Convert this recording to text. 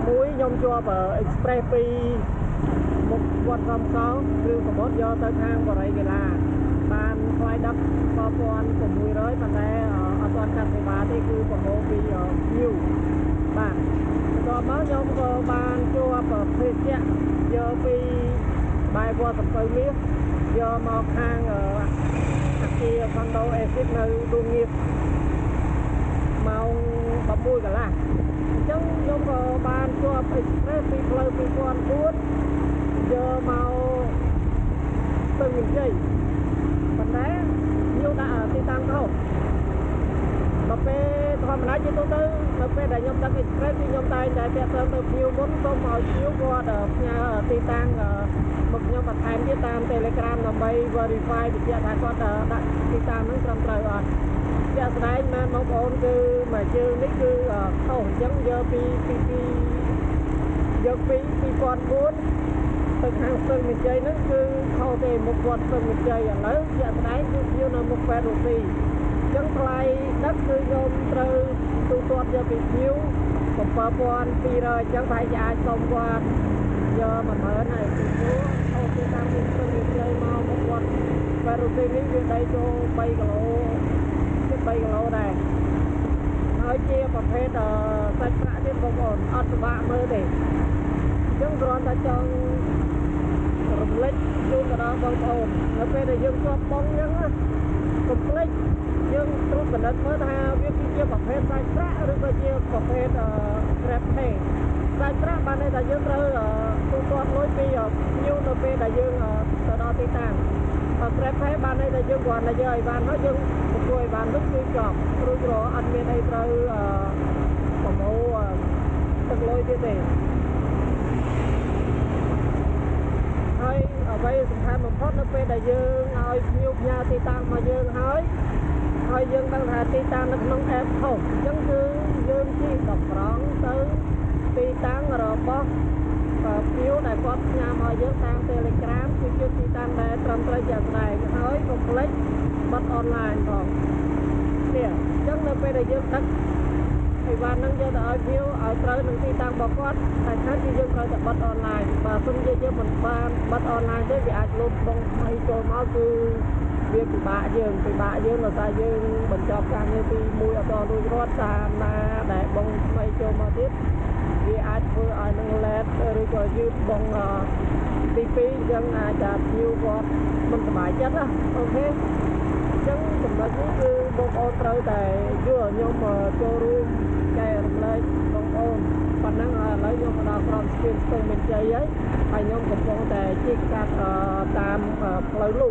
មួយខ្ញុំជាប់ express ពីមុខវត្តកំកោគ្រឿងសមុទ្រយកទៅខាងបរិយាកីឡាបានថ្លៃដឹក 1600 ប៉ុន្តែអត់ទាន់កាត់សេវាទេគឺប្រមូលពី view បាទដល់មកខ្ញុំក៏បានជួបភេសជ្ជៈយកពីបែបវត្តសំពៅមាសយកមកខាងអគារ Condo Exit នៅដួងងៀតម៉ោង 11 កន្លះអញ្ចឹងខ្ញុំក៏បានជាប់ express ពីផ្លូវ 2004 យកមកស្ទឹងមានជ័យប៉ុន្តែខ្ញុំដាក់ទីតាំងខុសដល់ពេលធម្មតាជាទូទៅនៅពេលដែលខ្ញុំដឹក express គឺខ្ញុំតែងតែពាក់ព័ន្ធទៅភ្ញៀវមុនសូមឲ្យភ្ញៀវគាត់ផ្ញើទីតាំងមកខ្ញុំបន្ថែមទៀតតាម Telegram ដើម្បី verify បញ្ជាក់ថាគាត់ដាក់ទីតាំងហ្នឹងត្រឹមត្រូវអត់ជាក់ស្ដែងមែនបងប្អូនគឺមួយជើងនេះគឺខុសអញ្ចឹងយកពី2004ទៅខាងស្ទឹងមានជ័យហ្នឹងគឺខុសទេមុខវត្តស្ទឹងមានជ័យឥឡូវជាក់ស្ដែងគឺភ្ញៀវនៅមុខពេទ្យរុស្ស៊ីអញ្ចឹងថ្លៃដឹកគឺខ្ញុំត្រូវទូទាត់យកពីភ្ញៀវ 7,200 អញ្ចឹងប្រហែលជាអាចសុំគាត់យក 10000 ហើយពីព្រោះអូគេតាមពីស្ទឹងមានជ័យមកមុខវត្តពេទ្យរុស្ស៊ីនេះវាដីចូល3 គីឡូជិត 3 គីឡូដែរហើយជាប្រភេទសាច់ប្រាក់ទៀតបងប្អូនអត់ពិបាកមើលទេអញ្ចឹងគ្រាន់តែចង់រំលេចជូនទៅដល់បងប្អូននៅពេលដែលយើងជាប់បងអញ្ចឹងកុំភ្លេចយើងត្រួតពិនិត្យមើលថាវាគឺជាប្រភេទសាច់ប្រាក់ឬក៏ជាប្រភេទ Grab Pay សាច់ប្រាក់បានន័យថាយើងត្រូវទូទាត់លុយពីភ្ញៀវនៅពេលដែលយើងទៅដល់ទីតាំងGrab Pay បានន័យថាយើងគ្រាន់តែយកអីបានហើយយើងទទួលអីបាននោះគឺចប់រួចរាល់អត់មានអីត្រូវប្រមូលទឹកលុយទៀតទេហើយអ្វីសំខាន់បំផុតនៅពេលដែលយើងឲ្យភ្ញៀវផ្ញើទីតាំងមកយើងហើយយើងដឹងថាទីតាំងនៅក្នុង app ខុសអញ្ចឹងគឺយើងជិះដល់ប្រងទៅទីតាំងរបស់ភ្ញៀវដែលគាត់ផ្ញើមកយើងតាម Telegram គឺជាទីតាំងដែលត្រឹមត្រូវជាក់ស្ដែងហើយកុំភ្លេចបិទ online ផងនេះអញ្ចឹងនៅពេលដែលយើងដឹកអីវ៉ាន់ហ្នឹងយកទៅឲ្យភ្ញៀវឲ្យត្រូវនឹងទីតាំងរបស់គាត់តែខាត់គឺយើងត្រូវតែបិទ online បើមិនយើងមិនបានបិទ online ទេវាអាចលូតបងថ្មីចូលមកគឺវាពិបាកយើងដោយសារយើងបញ្ចប់ការងារទី1អត់ដល់រួចរាល់តាមណាដែលបងថ្មីចូលមកទៀតវាអាចធ្វើឲ្យនឹង late ឬក៏យឺតបងទី2អញ្ចឹងអាចថាភ្ញៀវគាត់មិនសប្បាយចិត្តណាអូខេអញ្ចឹងចំណុចនេះគឺបងប្អូនត្រូវតែយល់ខ្ញុំចូលរួមចែករំលែកបងប្អូនប៉ុណ្ណឹងឥឡូវខ្ញុំមកដល់ក្រមស្ពានស្ទឹងមានជ័យហើយខ្ញុំកំពុងតែជិះកាត់តាមផ្លូវលូ